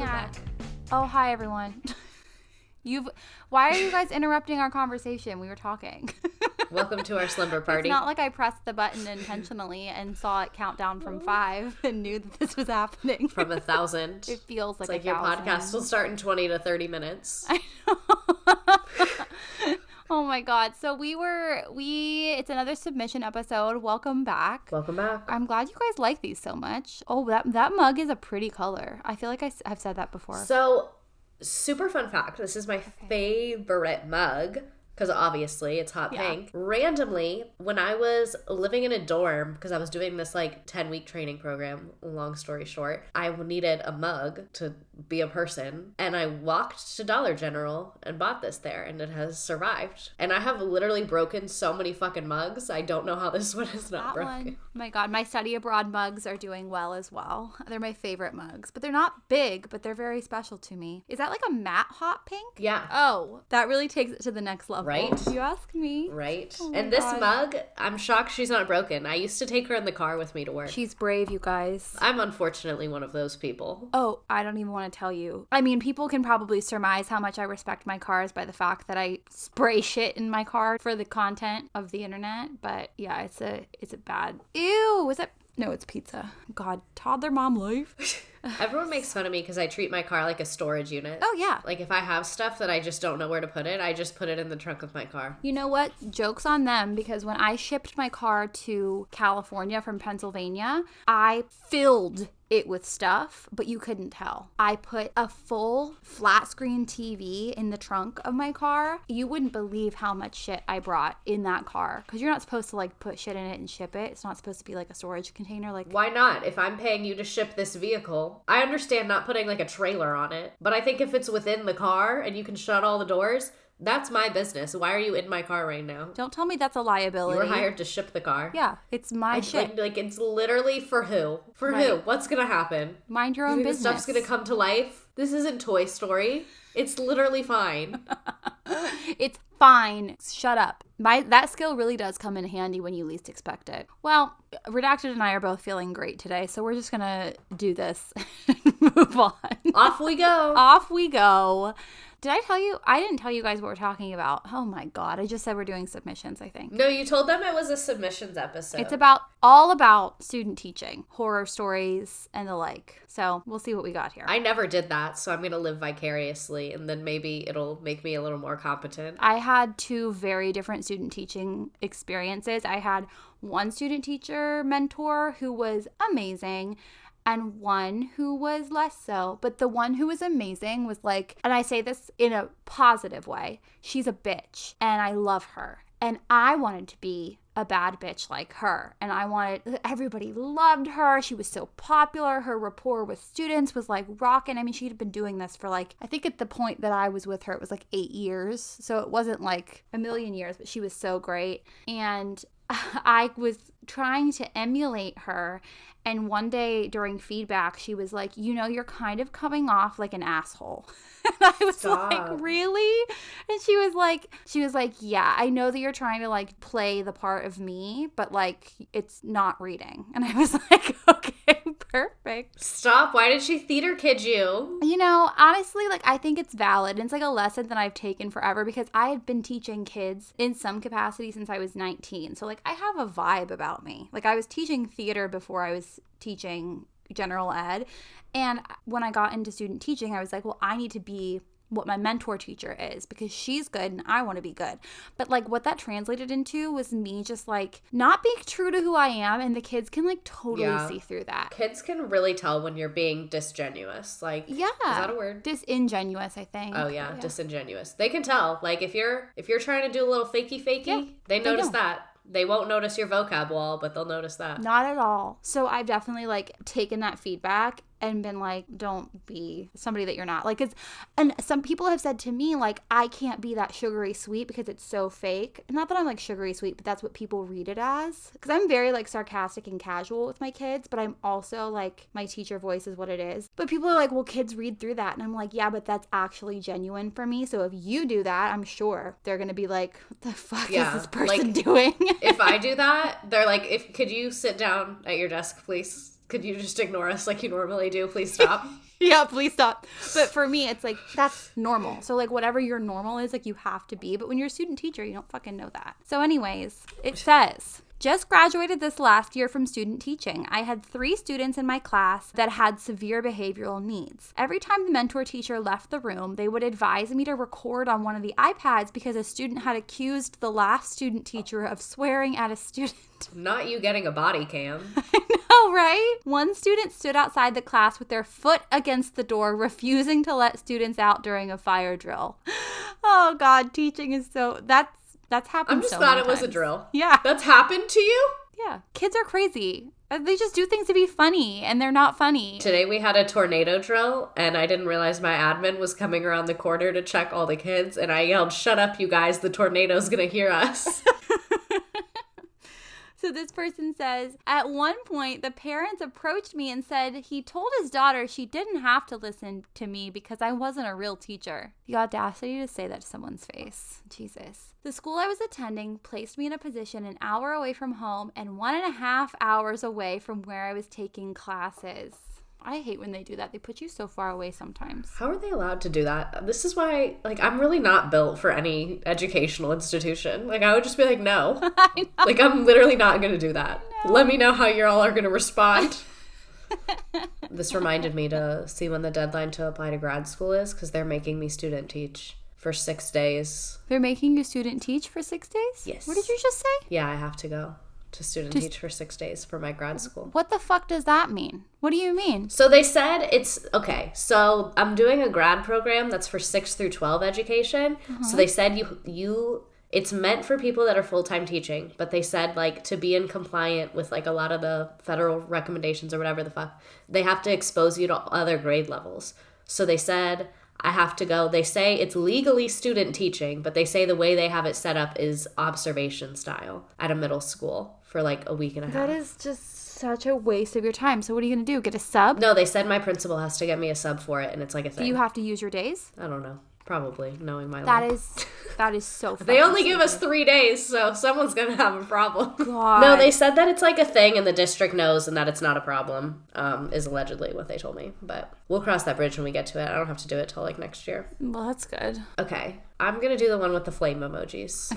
back. Oh, hi everyone. Why are you guys interrupting our conversation? We were talking. Welcome to our slumber party. It's not like I pressed the button intentionally and saw it count down from 5 and knew that this was happening. From 1,000. It feels like it's like 1,000. your podcast will start in 20 to 30 minutes. I know. Oh my God. So it's another submission episode. Welcome back. Welcome back. I'm glad you guys like these so much. Oh, that mug is a pretty color. I feel like I've said that before. So, super fun fact. This is my favorite mug. Because obviously it's hot pink. Randomly, when I was living in a dorm, because I was doing this 10-week training program, long story short, I needed a mug to be a person. And I walked to Dollar General and bought this there, and it has survived. And I have literally broken so many fucking mugs. I don't know how this one is not broken. Oh my God, my study abroad mugs are doing well as well. They're my favorite mugs, but they're not big, but they're very special to me. Is that like a matte hot pink? Yeah. Oh, that really takes it to the next level. Right? If you ask me. Right. Oh and this God. mug, I'm shocked she's not broken. I used to take her in the car with me to work. She's brave, you guys. I'm unfortunately one of those people. Oh, I don't even want to tell you. I mean, people can probably surmise how much I respect my cars by the fact that I spray shit in my car for the content of the internet. But yeah, it's a bad. Ew, is it? No, it's pizza. God, toddler mom life. Everyone makes fun of me because I treat my car like a storage unit. Oh, yeah. Like, if I have stuff that I just don't know where to put it, I just put it in the trunk of my car. You know what? Joke's on them, because when I shipped my car to California from Pennsylvania, I filled it with stuff, but you couldn't tell. I put a full flat screen TV in the trunk of my car. You wouldn't believe how much shit I brought in that car, because you're not supposed to put shit in it and ship it. It's not supposed to be like a storage container. Why not? If I'm paying you to ship this vehicle, I understand not putting a trailer on it, but I think if it's within the car and you can shut all the doors, that's my business. Why are you in my car right now? Don't tell me that's a liability. You were hired to ship the car. Yeah, it's my shit. It's literally for who? For right. who? What's gonna happen? Mind your own business. The stuff's gonna come to life? This isn't Toy Story. It's literally fine. It's fine. Shut up. That skill really does come in handy when you least expect it. Well, Redacted and I are both feeling great today, so we're just gonna do this and move on. Off we go. Off we go. Did I tell you? I didn't tell you guys what we're talking about. Oh my God. I just said we're doing submissions, I think. No, you told them it was a submissions episode. It's all about student teaching, horror stories, and the like. So we'll see what we got here. I never did that, so I'm going to live vicariously, and then maybe it'll make me a little more competent. I had 2 very different student teaching experiences. I had one student teacher mentor who was amazing, and one who was less so. But the one who was amazing was and I say this in a positive way, she's a bitch, and I love her. And I wanted to be a bad bitch like her. And everybody loved her. She was so popular. Her rapport with students was rocking. I mean, she'd been doing this for I think at the point that I was with her, it was 8 years. So it wasn't a million years, but she was so great. And I was trying to emulate her. And one day during feedback, she was like, you're kind of coming off like an asshole. And I was Stop. Really? And she was like, yeah, I know that you're trying to play the part of me, but it's not reading. And I was like, okay, perfect. Stop. Why did she theater kid you? Honestly, I think it's valid. It's a lesson that I've taken forever, because I had been teaching kids in some capacity since I was 19. So I have a vibe about me. I was teaching theater before I was teaching general ed. And when I got into student teaching, I was like, well, I need to be what my mentor teacher is, because she's good and I want to be good. But what that translated into was me just not being true to who I am, and the kids can totally see through that. Kids can really tell when you're being disingenuous. Yeah. Is that a word? Disingenuous, I think. Oh yeah, disingenuous. They can tell. If you're trying to do a little fakey, they notice that. They won't notice your vocab wall, but they'll notice that. Not at all. So I've definitely taken that feedback and been don't be somebody that you're not. And some people have said to me, I can't be that sugary sweet because it's so fake. Not that I'm sugary sweet, but that's what people read it as. Because I'm very sarcastic and casual with my kids, but I'm also my teacher voice is what it is. But people are well, kids read through that. And I'm yeah, but that's actually genuine for me. So if you do that, I'm sure they're going to be what the fuck is this person doing? If I do that, they're could you sit down at your desk, please? Could you just ignore us like you normally do? Please stop. Yeah, please stop. But for me, it's like, that's normal. So like whatever your normal is, like you have to be. But when you're a student teacher, you don't fucking know that. So anyways, it says, just graduated this last year from student teaching. I had 3 students in my class that had severe behavioral needs. Every time the mentor teacher left the room, they would advise me to record on one of the iPads because a student had accused the last student teacher of swearing at a student. Not you getting a body cam. I know, right? One student stood outside the class with their foot against the door, refusing to let students out during a fire drill. Oh God, teaching is so, that's happened. I'm just so glad many it was a times. drill. Yeah. That's happened to you? Yeah. Kids are crazy. They just do things to be funny, and they're not funny. Today we had a tornado drill, and I didn't realize my admin was coming around the corner to check all the kids, and I yelled, "Shut up, you guys, the tornado's gonna hear us." So this person says, at one point, the parents approached me and said he told his daughter she didn't have to listen to me because I wasn't a real teacher. The audacity to say that to someone's face. Jesus. The school I was attending placed me in a position an hour away from home and 1.5 hours away from where I was taking classes. I hate when they do that. They put you so far away sometimes. How are they allowed to do that? This is why, like, I'm really not built for any educational institution. Like, I would just be like, no. I know. Like, I'm literally not going to do that. No. Let me know how you all are going to respond. This reminded me to see when the deadline to apply to grad school is, because they're making me student teach for 6 days. They're making you student teach for 6 days? Yes. What did you just say? Yeah, I have to go to student teach for 6 days for my grad school. What the fuck does that mean? What do you mean? So they said it's, okay, so I'm doing a grad program that's for 6 through 12 education. So they said it's meant for people that are full-time teaching, but they said, like, to be in compliant with, like, a lot of the federal recommendations or whatever the fuck, they have to expose you to other grade levels. So they said I have to go. They say it's legally student teaching, but they say the way they have it set up is observation style at a middle school for like a week and a half. That is just such a waste of your time. So what are you going to do? Get a sub? No, they said my principal has to get me a sub for it, and it's like a thing. Do you have to use your days? I don't know. Probably, knowing my life. That is so fucking They only stupid. give us 3 days, so someone's going to have a problem. God. No, they said that it's like a thing and the district knows and that it's not a problem, is allegedly what they told me. But we'll cross that bridge when we get to it. I don't have to do it till like next year. Well, that's good. Okay. I'm going to do the one with the flame emojis.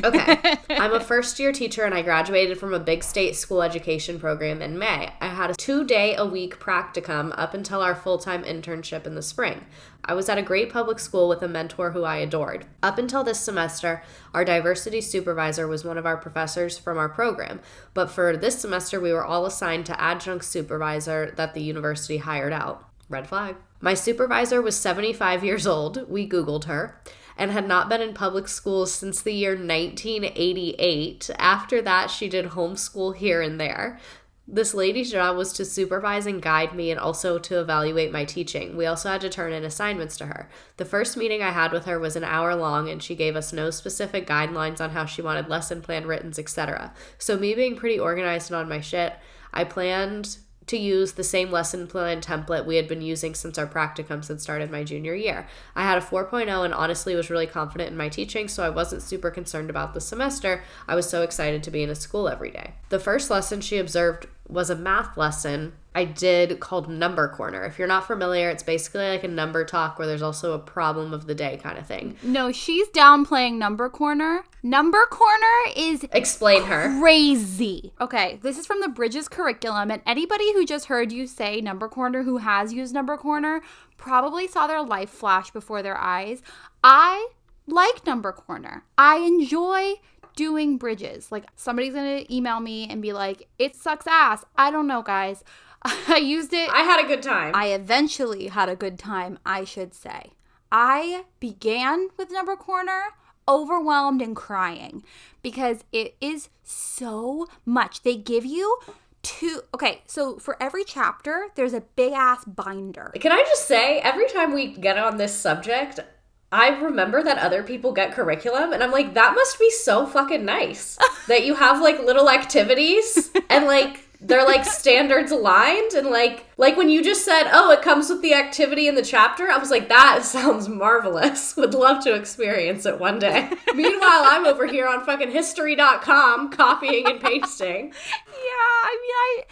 Okay. I'm a first-year teacher, and I graduated from a big state school education program in May. I had a 2-day-a-week practicum up until our full-time internship in the spring. I was at a great public school with a mentor who I adored. Up until this semester, our diversity supervisor was one of our professors from our program. But for this semester, we were all assigned to adjunct supervisor that the university hired out. Red flag. My supervisor was 75 years old. We Googled her. And had not been in public schools since the year 1988. After that, she did homeschool here and there. This lady's job was to supervise and guide me and also to evaluate my teaching. We also had to turn in assignments to her. The first meeting I had with her was an hour long, and she gave us no specific guidelines on how she wanted lesson plan written, etc. So me being pretty organized and on my shit, I planned to use the same lesson plan template we had been using since our practicums had started my junior year. I had a 4.0 and honestly was really confident in my teaching, so I wasn't super concerned about the semester. I was so excited to be in a school every day. The first lesson she observed was a math lesson I did called Number Corner. If you're not familiar, it's basically like a number talk where there's also a problem of the day kind of thing. No, she's downplaying Number Corner. Number Corner is Explain her. Crazy. Okay, this is from the Bridges curriculum, and anybody who just heard you say Number Corner who has used Number Corner probably saw their life flash before their eyes. I like Number Corner. I enjoy doing Bridges. Like, somebody's gonna email me and be like, it sucks ass. I don't know, guys. I used it. I had a good time. I eventually had a good time, I should say. I began with Number Corner overwhelmed and crying because it is so much. They give you okay, so for every chapter, there's a big ass binder. Can I just say, every time we get on this subject, I remember that other people get curriculum, and I'm like, that must be so fucking nice that you have like little activities and like they're like standards aligned, and like when you just said, oh, it comes with the activity in the chapter, I was like, that sounds marvelous. Would love to experience it one day. Meanwhile, I'm over here on fucking history.com copying and pasting. Yeah, I mean,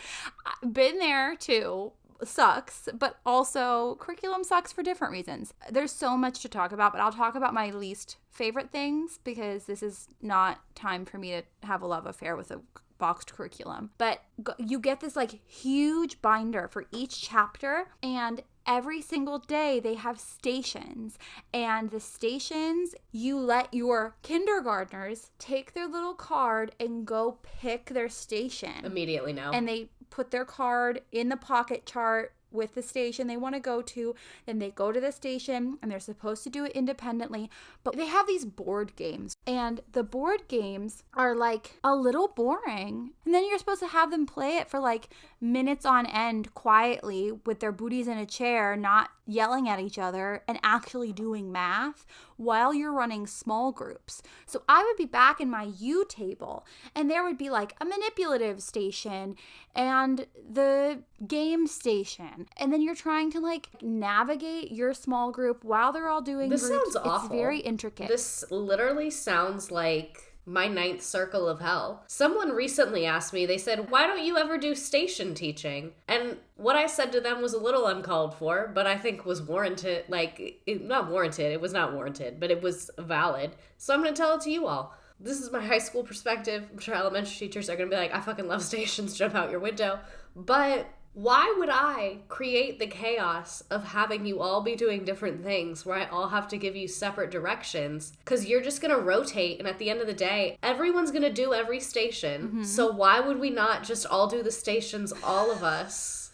I've been there too. sucks, but also curriculum sucks for different reasons. There's so much to talk about, but I'll talk about my least favorite things because this is not time for me to have a love affair with a boxed curriculum. But you get this like huge binder for each chapter, and every single day they have stations, and the stations, you let your kindergartners take their little card and go pick their station. Immediately now. And they put their card in the pocket chart with the station they want to go to. Then they go to the station, and they're supposed to do it independently. But they have these board games, and the board games are like a little boring. And then you're supposed to have them play it for like minutes on end quietly with their booties in a chair, not yelling at each other, and actually doing math while you're running small groups. So I would be back in my U table, and there would be like a manipulative station and the game station. And then you're trying to like navigate your small group while they're all doing this groups. Sounds awful. It's very intricate. This literally sounds like my 9th circle of hell. Someone recently asked me, they said, why don't you ever do station teaching? And what I said to them was a little uncalled for, but I think was warranted. Not warranted, it was not warranted, but it was valid. So I'm going to tell it to you all. This is my high school perspective. I'm sure elementary teachers are going to be like, I fucking love stations, jump out your window. But why would I create the chaos of having you all be doing different things where I all have to give you separate directions? Because you're just going to rotate, and at the end of the day, everyone's going to do every station. Mm-hmm. So why would we not just all do the stations, all of us?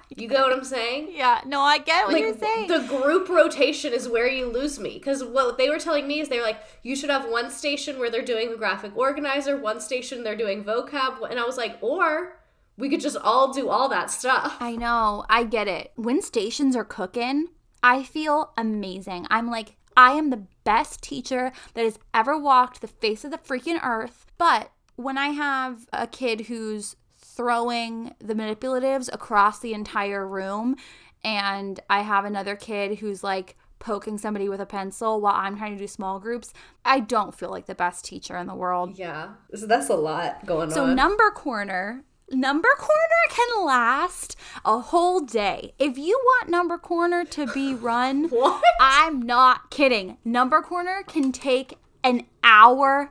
You get what I'm saying? Yeah, no, I get what you're saying. The group rotation is where you lose me. Because what they were telling me is they were like, you should have one station where they're doing a graphic organizer, one station they're doing vocab. And I was like, or we could just all do all that stuff. I know. I get it. When stations are cooking, I feel amazing. I'm like, I am the best teacher that has ever walked the face of the freaking earth. But when I have a kid who's throwing the manipulatives across the entire room, and I have another kid who's like poking somebody with a pencil while I'm trying to do small groups, I don't feel like the best teacher in the world. Yeah. So that's a lot going on. So Number Corner can last a whole day. If you want Number Corner to be run, what? I'm not kidding. Number Corner can take an hour.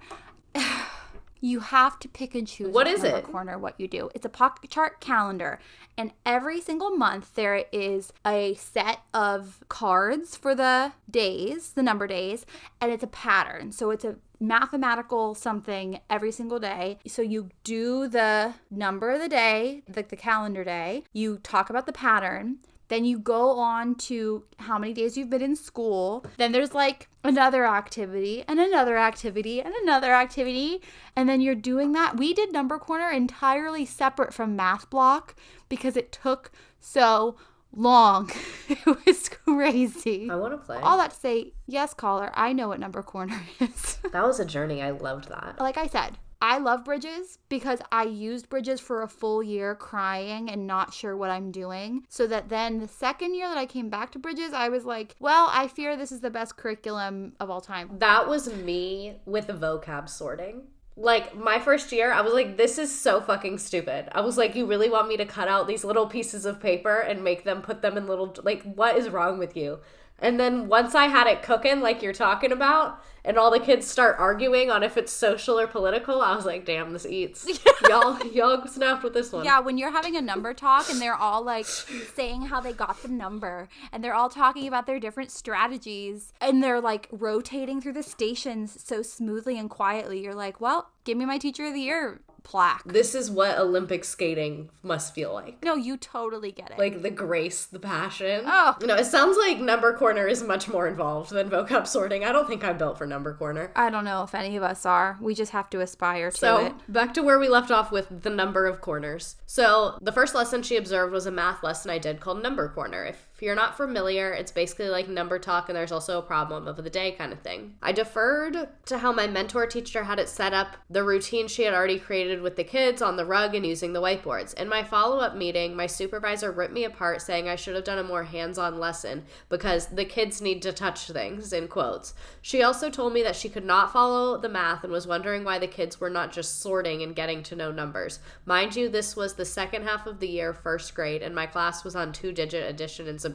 You have to pick and choose. What is Number Corner, what you do. It's a pocket chart calendar. And every single month there is a set of cards for the days, the number days, and it's a pattern. So it's a mathematical something every single day. So you do the number of the day, the calendar day. You talk about the pattern. Then you go on to how many days you've been in school. Then there's like another activity and another activity and another activity. And then you're doing that. We did Number Corner entirely separate from Math Block because it took so long. It was crazy. I want to play. All that to say, yes, caller, I know what Number Corner is. That was a journey. I loved that. Like I said, I love Bridges because I used Bridges for a full year crying and not sure what I'm doing. So that then the second year that I came back to Bridges, I was like, well, I fear this is the best curriculum of all time. That was me with the vocab sorting. Like, my first year, I was like, this is so fucking stupid. I was like, you really want me to cut out these little pieces of paper and make them put them in little, like, what is wrong with you? And then once I had it cooking, like you're talking about, and all the kids start arguing on if it's social or political, I was like, damn, this eats. Y'all snapped with this one. Yeah, when you're having a number talk and they're all like saying how they got the number, and they're all talking about their different strategies, and they're like rotating through the stations so smoothly and quietly, you're like, well, give me my Teacher of the Year plaque. This is what Olympic skating must feel like. No, you totally get it. Like the grace, the passion. Oh. No, it sounds like Number Corner is much more involved than vocab sorting. I don't think I'm built for Number Corner. I don't know if any of us are. We just have to aspire to it. So, back to where we left off with the number of corners. So, the first lesson she observed was a math lesson I did called Number Corner. If If you're not familiar, it's basically like number talk and there's also a problem of the day kind of thing. I deferred to how my mentor teacher had it set up, the routine she had already created with the kids on the rug and using the whiteboards. In my follow-up meeting, my supervisor ripped me apart saying I should have done a more hands-on lesson because the kids need to touch things, in quotes. She also told me that she could not follow the math and was wondering why the kids were not just sorting and getting to know numbers. Mind you, this was the second half of the year, first grade, and my class was on 2-digit addition and subtraction.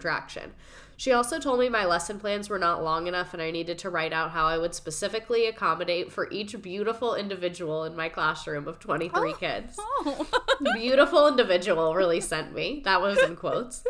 She also told me my lesson plans were not long enough and I needed to write out how I would specifically accommodate for each beautiful individual in my classroom of 23 kids. Oh. Beautiful individual really sent me. That was in quotes.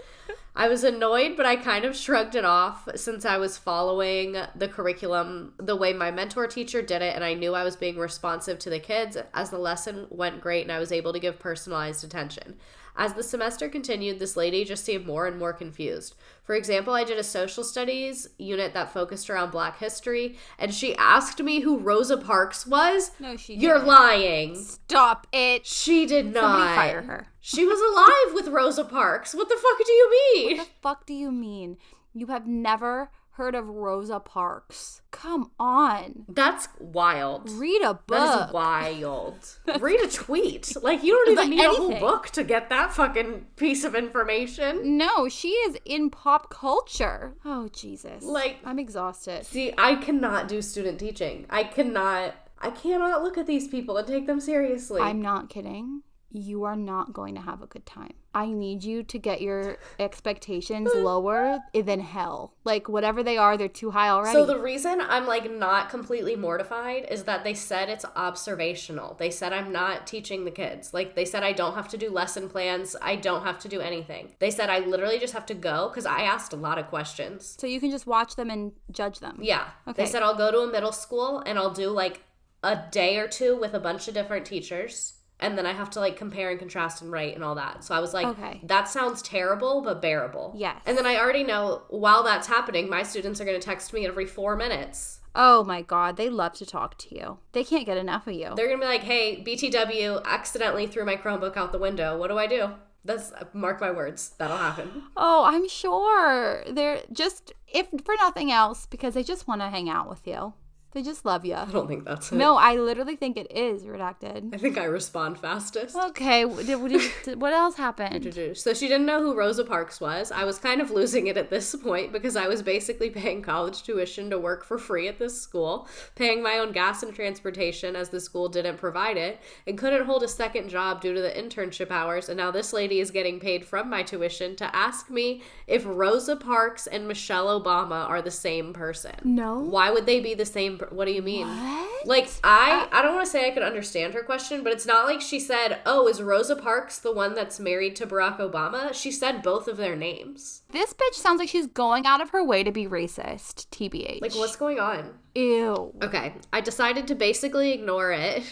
I was annoyed, but I kind of shrugged it off since I was following the curriculum the way my mentor teacher did it, and I knew I was being responsive to the kids as the lesson went great and I was able to give personalized attention. As the semester continued, this lady just seemed more and more confused. For example, I did a social studies unit that focused around Black history, and she asked me who Rosa Parks was. No, she didn't. You're lying. Stop it. She did not. Somebody fire her. She was alive with Rosa Parks. What the fuck do you mean? What the fuck do you mean? You have never heard of Rosa Parks. Come on. That's wild. Read a book. That is wild. Read a tweet. Like, you don't even need a whole book to get that fucking piece of information. No, she is in pop culture. Oh, Jesus. Like, I'm exhausted. See, I cannot do student teaching. I cannot look at these people and take them seriously. I'm not kidding. You are not going to have a good time. I need you to get your expectations lower than hell. Like, whatever they are, they're too high already. So the reason I'm, like, not completely mortified is that they said it's observational. They said I'm not teaching the kids. Like, they said I don't have to do lesson plans. I don't have to do anything. They said I literally just have to go because I asked a lot of questions. So you can just watch them and judge them? Yeah. Okay. They said I'll go to a middle school and I'll do, like, a day or two with a bunch of different teachers. And then I have to, like, compare and contrast and write and all that. So I was like, okay, that sounds terrible, but bearable. Yes. And then I already know while that's happening, my students are going to text me every 4 minutes. Oh, my God. They love to talk to you. They can't get enough of you. They're going to be like, hey, BTW accidentally threw my Chromebook out the window. What do I do? That's, mark my words. That'll happen. Oh, I'm sure. They're just, if for nothing else, because they just want to hang out with you. They just love you. I don't think that's it. No, I literally think it is redacted. I think I respond fastest. Okay, what else happened? So she didn't know who Rosa Parks was. I was kind of losing it at this point because I was basically paying college tuition to work for free at this school, paying my own gas and transportation as the school didn't provide it, and couldn't hold a second job due to the internship hours, and now this lady is getting paid from my tuition to ask me if Rosa Parks and Michelle Obama are the same person. No. Why would they be the same? What do you mean? What? Like, I don't want to say I could understand her question, but it's not like she said, oh, is Rosa Parks the one that's married to Barack Obama? She said both of their names. This bitch sounds like she's going out of her way to be racist, TBH. Like, what's going on? Ew. Okay, I decided to basically ignore it,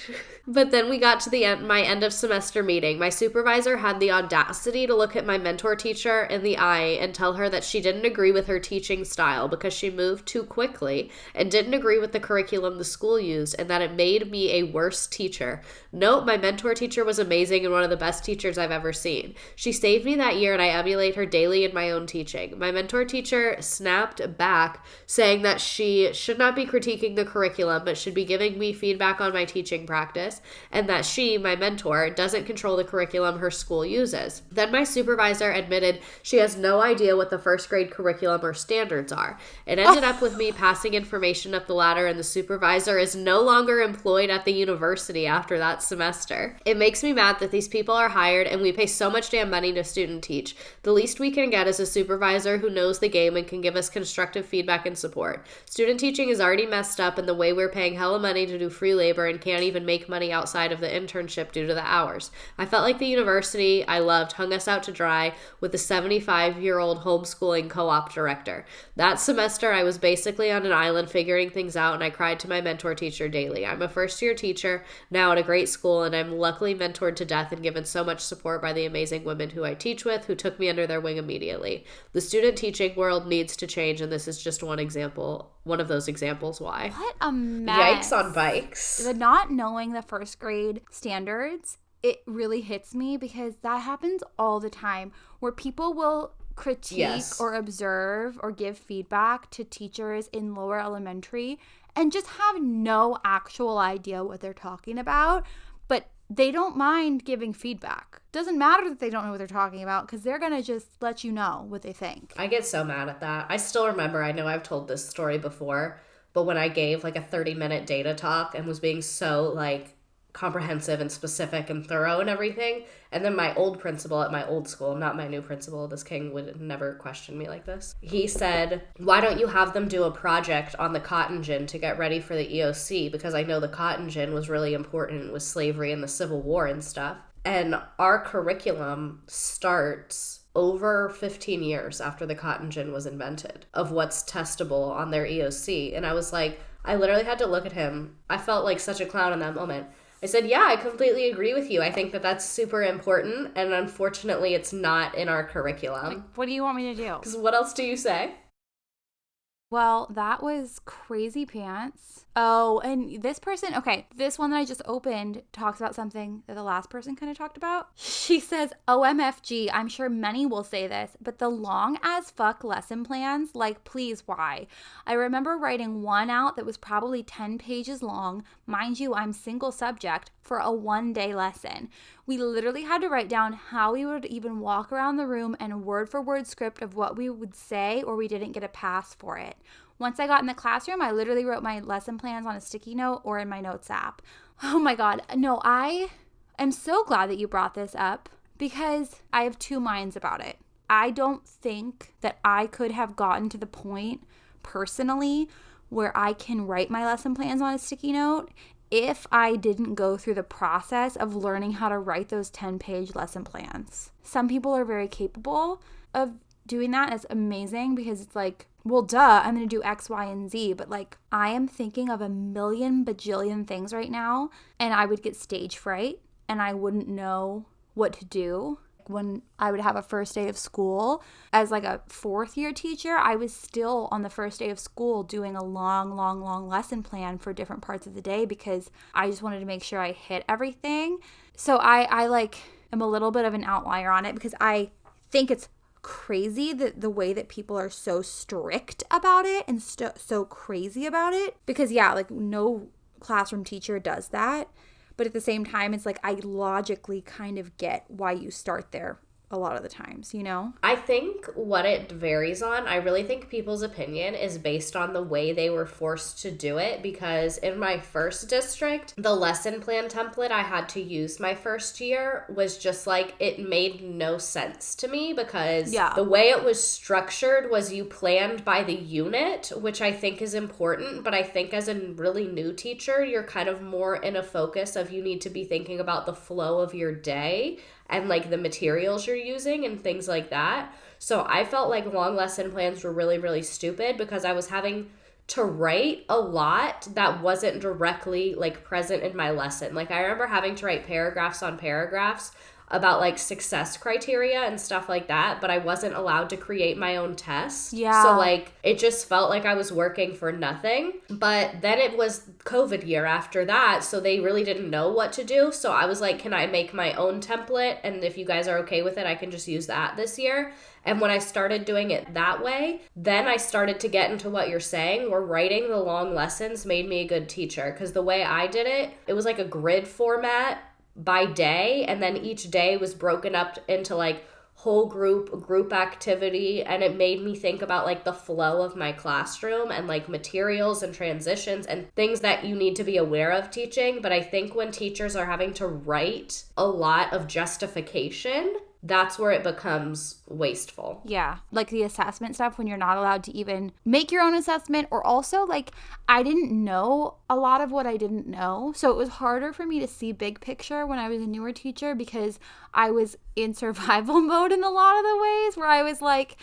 but then we got to my end of semester meeting. My supervisor had the audacity to look at my mentor teacher in the eye and tell her that she didn't agree with her teaching style because she moved too quickly and didn't agree with the curriculum the school used and that it made me a worse teacher. Nope, my mentor teacher was amazing and one of the best teachers I've ever seen. She saved me that year and I emulate her daily in my own teaching. My mentor teacher snapped back saying that she should not be critiquing the curriculum but should be giving me feedback on my teaching practice and that she, my mentor, doesn't control the curriculum her school uses. Then my supervisor admitted she has no idea what the first grade curriculum or standards are. It ended up with me passing information up the ladder and the supervisor is no longer employed at the university after that semester. It makes me mad that these people are hired and we pay so much damn money to student teach. The least we can get is a supervisor who knows the game and can give us constructive feedback and support. Student teaching is already messed up in the way we're paying hella money to do free labor and can't even make money outside of the internship due to the hours. I felt like the university I loved hung us out to dry with a 75-year-old homeschooling co-op director. That semester, I was basically on an island figuring things out and I cried to my mentor teacher daily. I'm a first-year teacher now at a great school and I'm luckily mentored to death and given so much support by the amazing women who I teach with who took me under their wing immediately. The student teaching world needs to change and this is just one of those examples why. What a mess. Yikes on bikes. The not knowing the first grade standards, it really hits me because that happens all the time where people will critique or observe or give feedback to teachers in lower elementary and just have no actual idea what they're talking about, but they don't mind giving feedback. Doesn't matter that they don't know what they're talking about because they're going to just let you know what they think. I get so mad at that. I still remember, I know I've told this story before, but when I gave like a 30-minute data talk and was being so like comprehensive and specific and thorough and everything, and then my old principal at my old school, not my new principal, this king would never question me like this, he said, why don't you have them do a project on the cotton gin to get ready for the EOC, because I know the cotton gin was really important with slavery and the Civil War and stuff, and our curriculum starts over 15 years after the cotton gin was invented of what's testable on their EOC. And I was like, I literally had to look at him. I felt like such a clown in that moment. I said, yeah, I completely agree with you. I think that that's super important. And unfortunately, it's not in our curriculum. Like, what do you want me to do? Because what else do you say? Well, that was crazy pants. Oh, and this person, okay, this one that I just opened talks about something that the last person kind of talked about. She says, OMFG, I'm sure many will say this, but the long as fuck lesson plans, like, please, why? I remember writing one out that was probably 10 pages long. Mind you, I'm single subject for a 1-day lesson. We literally had to write down how we would even walk around the room and word for word script of what we would say, or we didn't get a pass for it. Once I got in the classroom, I literally wrote my lesson plans on a sticky note or in my notes app. Oh my God. No, I am so glad that you brought this up because I have two minds about it. I don't think that I could have gotten to the point personally where I can write my lesson plans on a sticky note if I didn't go through the process of learning how to write those 10-page lesson plans. Some people are very capable of doing that. It's amazing because it's like, well, duh, I'm going to do X, Y, and Z. But like, I am thinking of a million bajillion things right now, and I would get stage fright and I wouldn't know what to do. When I would have a first day of school as like a 4th year teacher, I was still on the first day of school doing a long lesson plan for different parts of the day because I just wanted to make sure I hit everything. So I like am a little bit of an outlier on it because I think it's crazy that the way that people are so strict about it and so crazy about it, because yeah, like no classroom teacher does that, but at the same time it's like I logically kind of get why you start there a lot of the times, you know? I think what it varies on, I really think people's opinion is based on the way they were forced to do it, because in my first district, the lesson plan template I had to use my first year was just like, it made no sense to me because the way it was structured was you planned by the unit, which I think is important, but I think as a really new teacher, you're kind of more in a focus of you need to be thinking about the flow of your day and like the materials you're using and things like that. So I felt like long lesson plans were really, really stupid because I was having to write a lot that wasn't directly like present in my lesson. Like I remember having to write paragraphs on paragraphs about like success criteria and stuff like that, but I wasn't allowed to create my own tests. Yeah. So like it just felt like I was working for nothing. But then it was COVID year after that, so they really didn't know what to do. So I was like, can I make my own template? And if you guys are okay with it, I can just use that this year. And when I started doing it that way, then I started to get into what you're saying, where writing the long lessons made me a good teacher. Because the way I did it, it was like a grid format by day, and then each day was broken up into like whole group activity, and it made me think about like the flow of my classroom and like materials and transitions and things that you need to be aware of teaching. But I think when teachers are having to write a lot of justification, that's where it becomes wasteful. Yeah, like the assessment stuff when you're not allowed to even make your own assessment, or also like I didn't know a lot of what I didn't know. So it was harder for me to see big picture when I was a newer teacher because I was in survival mode in a lot of the ways where I was like,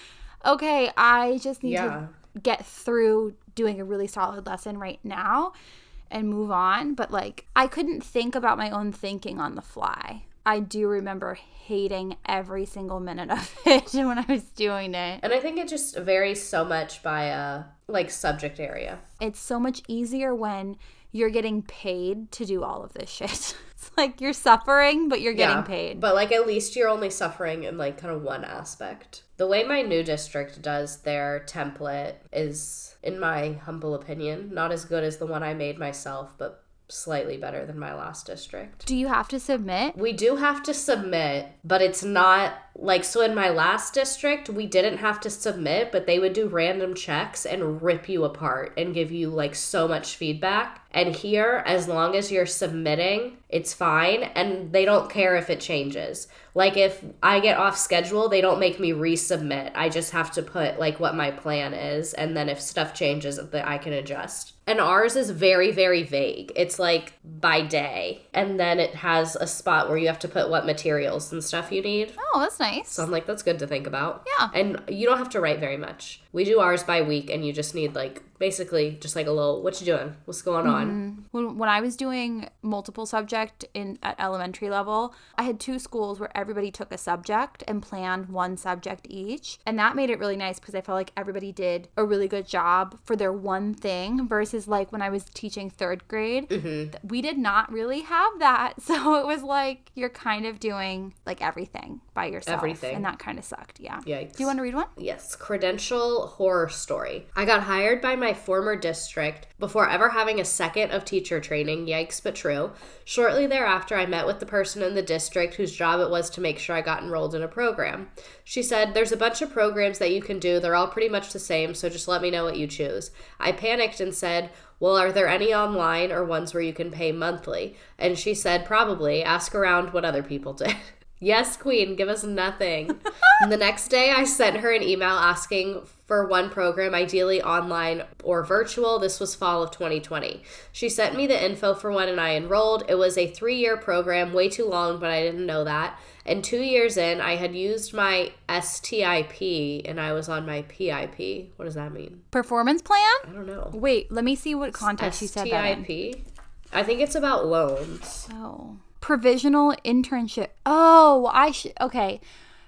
okay, I just need to get through doing a really solid lesson right now and move on. But like I couldn't think about my own thinking on the fly. I do remember hating every single minute of it when I was doing it. And I think it just varies so much by like subject area. It's so much easier when you're getting paid to do all of this shit. It's like you're suffering, but you're getting paid. But like at least you're only suffering in like kind of one aspect. The way my new district does their template is, in my humble opinion, not as good as the one I made myself, but slightly better than my last district. Do you have to submit? We do have to submit, but it's not like, so in my last district, we didn't have to submit, but they would do random checks and rip you apart and give you like so much feedback. And here, as long as you're submitting, it's fine. And they don't care if it changes. Like if I get off schedule, they don't make me resubmit. I just have to put like what my plan is. And then if stuff changes, I can adjust. And ours is very, very vague. It's like by day. And then it has a spot where you have to put what materials and stuff you need. Oh, that's nice. So I'm like, that's good to think about. Yeah. And you don't have to write very much. We do ours by week, and you just need like basically just like a little, what you doing? What's going on? When I was doing multiple subject at elementary level, I had 2 schools where everybody took a subject and planned one subject each. And that made it really nice because I felt like everybody did a really good job for their one thing versus like when I was teaching 3rd grade, we did not really have that. So it was like you're kind of doing like everything by yourself. Everything. And that kind of sucked. Yeah. Yikes. Do you want to read one? Yes. Credential horror story. I got hired by my former district before ever having a second of teacher training. Yikes, but true. Shortly thereafter, I met with the person in the district whose job it was to make sure I got enrolled in a program. She said, there's a bunch of programs that you can do. They're all pretty much the same, so just let me know what you choose. I panicked and said, well, are there any online or ones where you can pay monthly? And she said, probably. Ask around what other people did. Yes, queen, give us nothing. And the next day, I sent her an email asking for one program, ideally online or virtual. This was fall of 2020. She sent me the info for one and I enrolled. It was a 3-year program, way too long, but I didn't know that. And 2 years in, I had used my STIP and I was on my PIP. What does that mean? Performance plan? I don't know. Wait, let me see what context you said that in. STIP? I think it's about loans. Oh. Provisional internship. Oh, okay.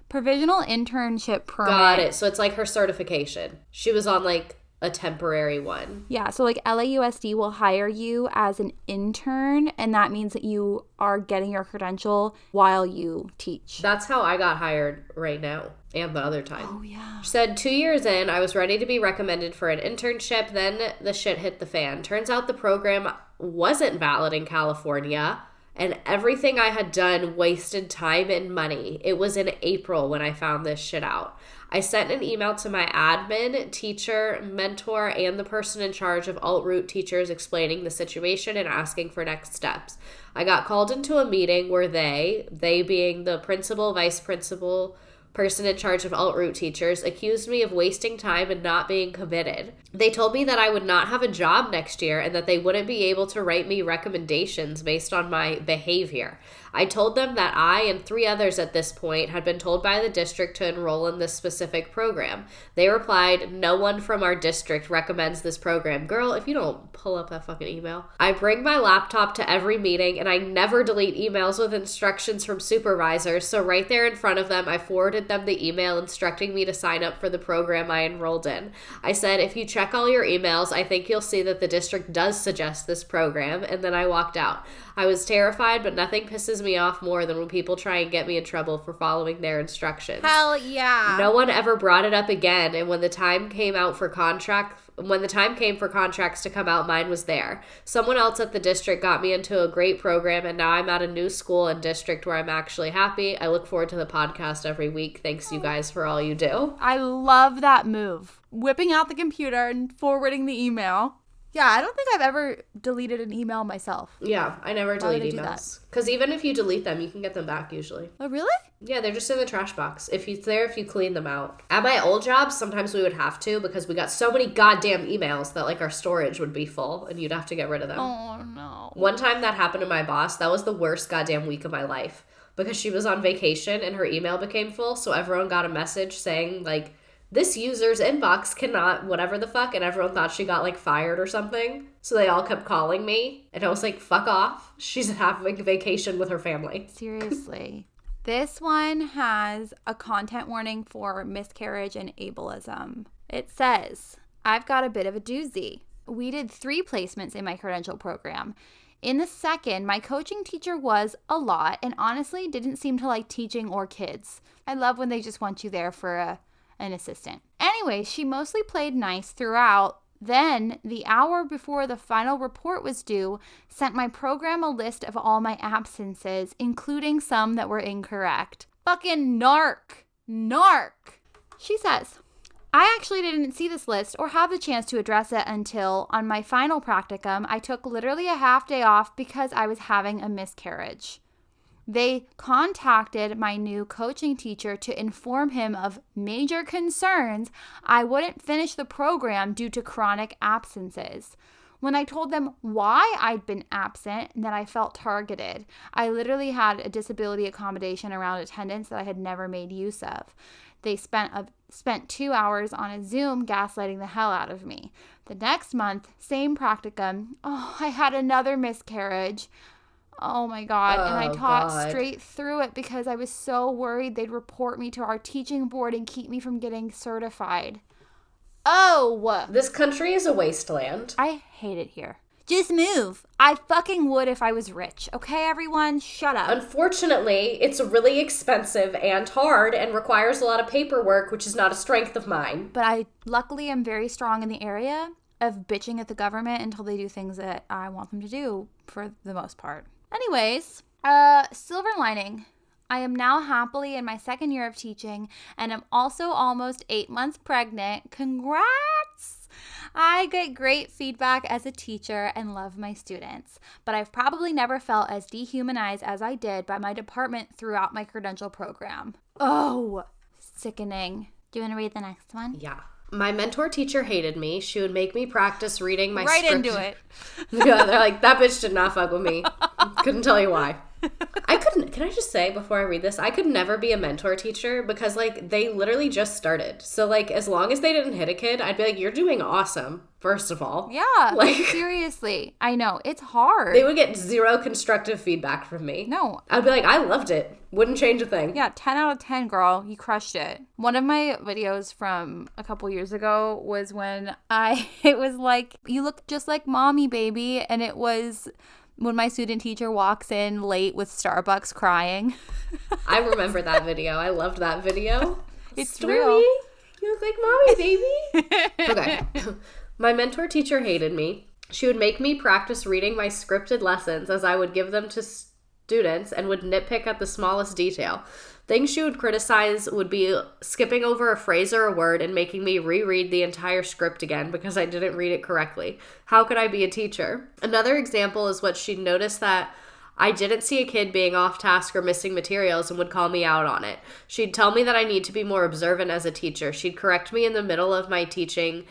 Provisional internship permit. Got it. So it's like her certification. She was on like a temporary one. Yeah, so like LAUSD will hire you as an intern, and that means that you are getting your credential while you teach. That's how I got hired right now and the other time. Oh, yeah. She said 2 years in, I was ready to be recommended for an internship. Then the shit hit the fan. Turns out the program wasn't valid in California. And everything I had done wasted time and money. It was in April when I found this shit out. I sent an email to my admin, teacher, mentor, and the person in charge of alt-route teachers explaining the situation and asking for next steps. I got called into a meeting where they being the principal, vice principal, person in charge of alt-route teachers, accused me of wasting time and not being committed. They told me that I would not have a job next year and that they wouldn't be able to write me recommendations based on my behavior. I told them that I and 3 others at this point had been told by the district to enroll in this specific program. They replied, no one from our district recommends this program. Girl, if you don't pull up that fucking email. I bring my laptop to every meeting and I never delete emails with instructions from supervisors. So right there in front of them, I forwarded them the email instructing me to sign up for the program I enrolled in. I said, if you check all your emails, I think you'll see that the district does suggest this program. And then I walked out. I was terrified, but nothing pisses me off more than when people try and get me in trouble for following their instructions. Hell yeah. No one ever brought it up again, and when the time came for contracts to come out, mine was there. Someone else at the district got me into a great program, and now I'm at a new school and district where I'm actually happy. I look forward to the podcast every week. Thanks, you guys, for all you do. I love that move. Whipping out the computer and forwarding the email. Yeah, I don't think I've ever deleted an email myself. Yeah, I never delete emails. Because even if you delete them, you can get them back usually. Oh, really? Yeah, they're just in the trash box. If you clean them out. At my old job, sometimes we would have to because we got so many goddamn emails that like our storage would be full and you'd have to get rid of them. Oh, no. One time that happened to my boss. That was the worst goddamn week of my life because she was on vacation and her email became full. So everyone got a message saying like, this user's inbox cannot whatever the fuck, and everyone thought she got like fired or something. So they all kept calling me and I was like, fuck off. She's having a vacation with her family. Seriously. This one has a content warning for miscarriage and ableism. It says, I've got a bit of a doozy. We did 3 placements in my credential program. In the second, my coaching teacher was a lot and honestly didn't seem to like teaching or kids. I love when they just want you there for an assistant. Anyway, she mostly played nice throughout. Then, the hour before the final report was due, sent my program a list of all my absences, including some that were incorrect. Fucking narc. She says, I actually didn't see this list or have the chance to address it until, on my final practicum, I took literally a half day off because I was having a miscarriage. They contacted my new coaching teacher to inform him of major concerns I wouldn't finish the program due to chronic absences. When I told them why I'd been absent and that I felt targeted, I literally had a disability accommodation around attendance that I had never made use of. They spent 2 hours on a Zoom gaslighting the hell out of me. The next month, same practicum. Oh, I had another miscarriage. Oh my God. And I taught straight through it because I was so worried they'd report me to our teaching board and keep me from getting certified. Oh! This country is a wasteland. I hate it here. Just move. I fucking would if I was rich. Okay, everyone? Shut up. Unfortunately, it's really expensive and hard and requires a lot of paperwork, which is not a strength of mine. But I luckily am very strong in the area of bitching at the government until they do things that I want them to do for the most part. Anyways, silver lining. I am now happily in my second year of teaching and am also almost 8 months pregnant. Congrats! I get great feedback as a teacher and love my students, but I've probably never felt as dehumanized as I did by my department throughout my credential program. Oh, sickening. Do you want to read the next one? Yeah. My mentor teacher hated me. She would make me practice reading my script. Right into it. Yeah, they're like, that bitch did not fuck with me. Couldn't tell you why. Can I just say before I read this, I could never be a mentor teacher because, like, they literally just started. So, like, as long as they didn't hit a kid, I'd be like, you're doing awesome, first of all. Yeah, like, seriously. I know. It's hard. They would get 0 constructive feedback from me. No. I'd be like, I loved it. Wouldn't change a thing. Yeah, 10 out of 10, girl. You crushed it. One of my videos from a couple years ago was when it was like, you look just like mommy, baby. And it was when my student teacher walks in late with Starbucks crying. I remember that video. I loved that video. It's Stormy, real. you look like mommy, baby. Okay. My mentor teacher hated me. She would make me practice reading my scripted lessons as I would give them to students and would nitpick at the smallest detail. Things she would criticize would be skipping over a phrase or a word and making me reread the entire script again because I didn't read it correctly. How could I be a teacher? Another example is what she'd noticed that I didn't see a kid being off task or missing materials and would call me out on it. She'd tell me that I need to be more observant as a teacher. She'd correct me in the middle of my teaching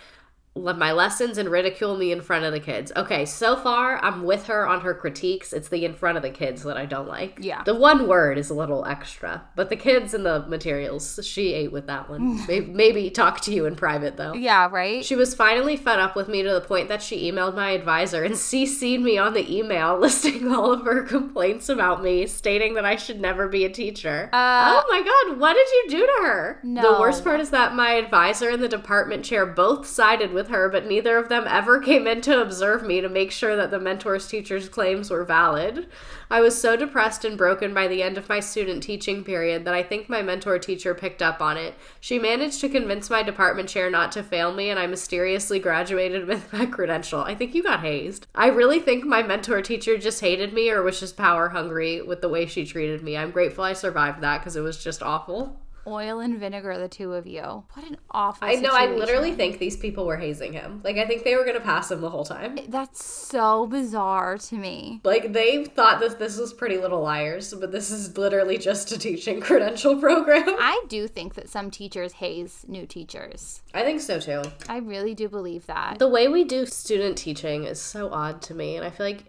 my lessons and ridicule me in front of the kids. Okay, so far I'm with her on her critiques. It's the in front of the kids that I don't like. Yeah. The one word is a little extra, but the kids and the materials, she ate with that one. Maybe talk to you in private though. Yeah, right? She was finally fed up with me to the point that she emailed my advisor and CC'd me on the email listing all of her complaints about me, stating that I should never be a teacher. Oh my God, what did you do to her? No. The worst part is that my advisor and the department chair both sided with her, but neither of them ever came in to observe me to make sure that the mentor's teacher's claims were valid. I was so depressed and broken by the end of my student teaching period that I think my mentor teacher picked up on it. She managed to convince my department chair not to fail me, and I mysteriously graduated with my credential. I think you got hazed. I really think my mentor teacher just hated me or was just power hungry with the way she treated me. I'm grateful I survived that because it was just awful. Oil and vinegar, the two of you. What an awful I know, situation. I literally think these people were hazing him. Like, I think they were going to pass him the whole time. That's so bizarre to me. Like, they thought this was Pretty Little Liars, but this is literally just a teaching credential program. I do think that some teachers haze new teachers. I think so, too. I really do believe that. The way we do student teaching is so odd to me, and I feel like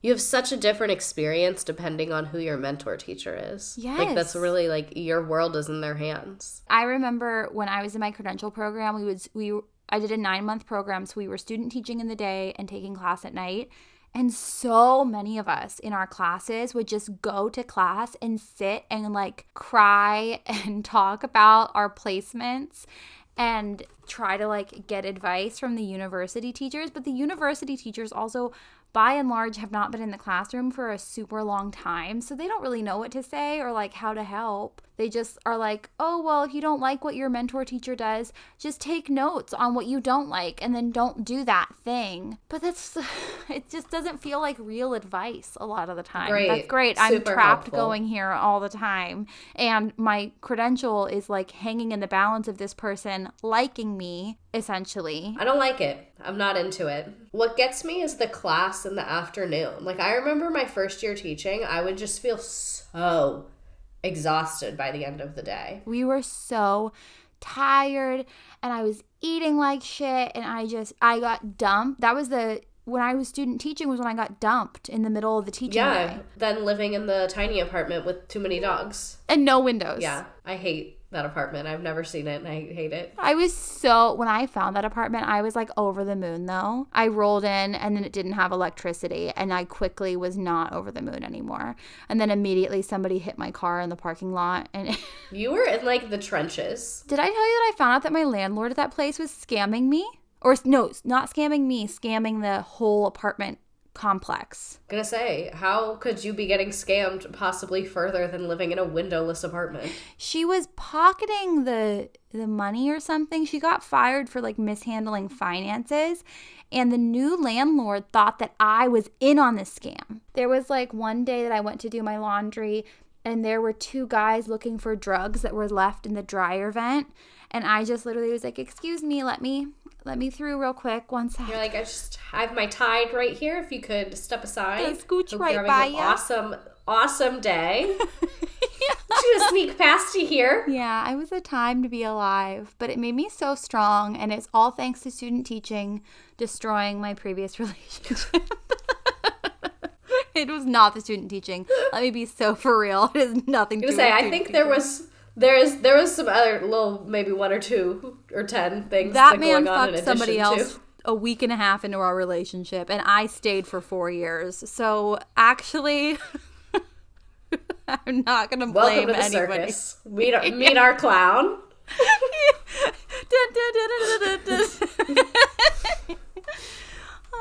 you have such a different experience depending on who your mentor teacher is. Yes. Like, that's really, like, your world is in their hands. I remember when I was in my credential program, I did a 9-month program, so we were student teaching in the day and taking class at night. And so many of us in our classes would just go to class and sit and, like, cry and talk about our placements. and try to like get advice from the university teachers. But the university teachers also, by and large, have not been in the classroom for a super long time. So they don't really know what to say or like how to help. They just are like, oh, well, if you don't like what your mentor teacher does, just take notes on what you don't like and then don't do that thing. But it just doesn't feel like real advice a lot of the time. Great. That's great. Super I'm trapped helpful. going here all the time. And my credential is like hanging in the balance of this person liking me, essentially. I don't like it. I'm not into it. What gets me is the class in the afternoon. Like, I remember my first year teaching, I would just feel so exhausted by the end of the day. We were so tired and I was eating like shit and I got dumped. When I was student teaching was when I got dumped in the middle of the teaching day. Then living in the tiny apartment with too many dogs. And no windows. Yeah, I hate that apartment. I've never seen it and I hate it. When I found that apartment, I was like over the moon though. I rolled in and then it didn't have electricity and I quickly was not over the moon anymore. And then immediately somebody hit my car in the parking lot and You were in like the trenches. Did I tell you that I found out that my landlord at that place was scamming me? Or no, not scamming me, scamming the whole apartment complex. Gonna say, how could you be getting scammed possibly further than living in a windowless apartment? She was pocketing the money or something. She got fired for like mishandling finances. And the new landlord thought that I was in on this scam. There was like one day that I went to do my laundry and there were two guys looking for drugs that were left in the dryer vent. And I just literally was like, excuse me, let me through real quick. 1 second. You're like, I have my Tide right here. If you could step aside. I'll scooch Hope right you're by having you. Awesome day. Just gonna sneak past you here. Yeah, it was a time to be alive, but it made me so strong, and it's all thanks to student teaching destroying my previous relationship. It was not the student teaching. Let me be so for real. It has nothing to do with I think there was some other little, maybe 1 or 2 or 10 things that man going on in fucked somebody addition else to. a week and a half into our relationship, and I stayed for 4 years. So actually, I'm not gonna blame Welcome to the anybody. circus. Meet our clown.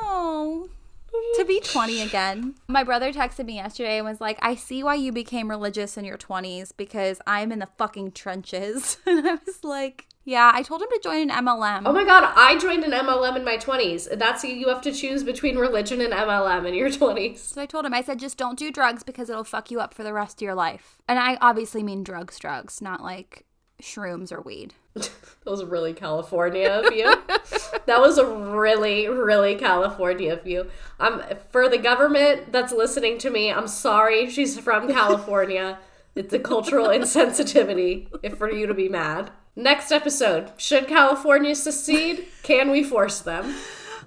Oh, to be 20 again. My brother texted me yesterday and was like, I see why you became religious in your 20s because I'm in the fucking trenches. And I was like, yeah, I told him to join an MLM. Oh my god, I joined an MLM in my 20s. That's you have to choose between religion and MLM in your 20s. So I told him, I said, just don't do drugs because it'll fuck you up for the rest of your life. And I obviously mean drugs, not like shrooms or weed. That was really California of you. That was a really, really California of you. For the government that's listening to me, I'm sorry she's from California. It's a cultural insensitivity for you to be mad. Next episode, should California secede? Can we force them?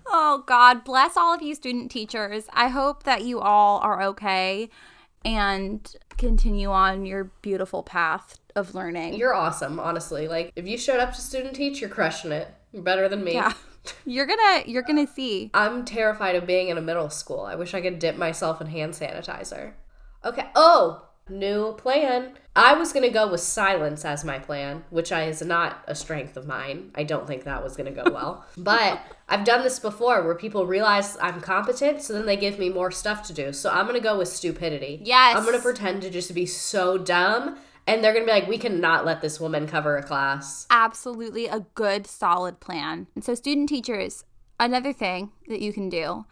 Oh, God, bless all of you student teachers. I hope that you all are okay and continue on your beautiful path of learning. You're awesome, honestly. Like, if you showed up to student teach, you're crushing it. You're better than me. Yeah. You're gonna see. I'm terrified of being in a middle school. I wish I could dip myself in hand sanitizer. Okay. Oh, new plan. I was going to go with silence as my plan, which is not a strength of mine. I don't think that was going to go well. But I've done this before where people realize I'm competent, so then they give me more stuff to do. So I'm going to go with stupidity. Yes. I'm going to pretend to just be so dumb, and they're going to be like, we cannot let this woman cover a class. Absolutely a good, solid plan. And so student teachers, another thing that you can do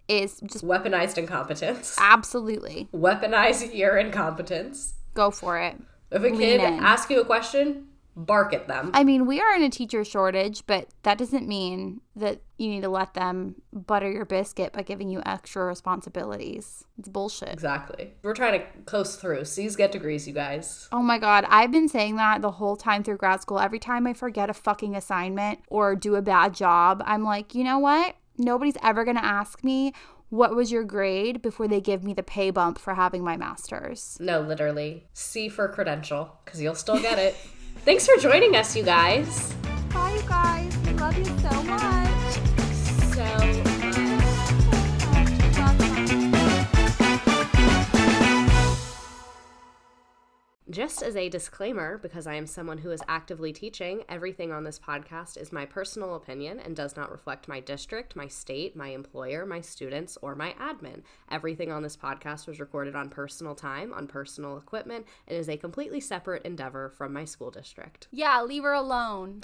is just weaponized incompetence. Absolutely. Weaponize your incompetence. Go for it. If a kid asks you a question, bark at them. I mean, we are in a teacher shortage, but that doesn't mean that you need to let them butter your biscuit by giving you extra responsibilities. It's bullshit. Exactly. We're trying to coast through. C's get degrees, you guys. Oh my God. I've been saying that the whole time through grad school. Every time I forget a fucking assignment or do a bad job, I'm like, you know what? Nobody's ever going to ask me, what was your grade, before they give me the pay bump for having my master's. No, literally. C for credential, because you'll still get it. Thanks for joining us, you guys. Bye, you guys. We love you so much. So much. Just as a disclaimer, because I am someone who is actively teaching, everything on this podcast is my personal opinion and does not reflect my district, my state, my employer, my students, or my admin. Everything on this podcast was recorded on personal time, on personal equipment, and is a completely separate endeavor from my school district. Yeah, leave her alone.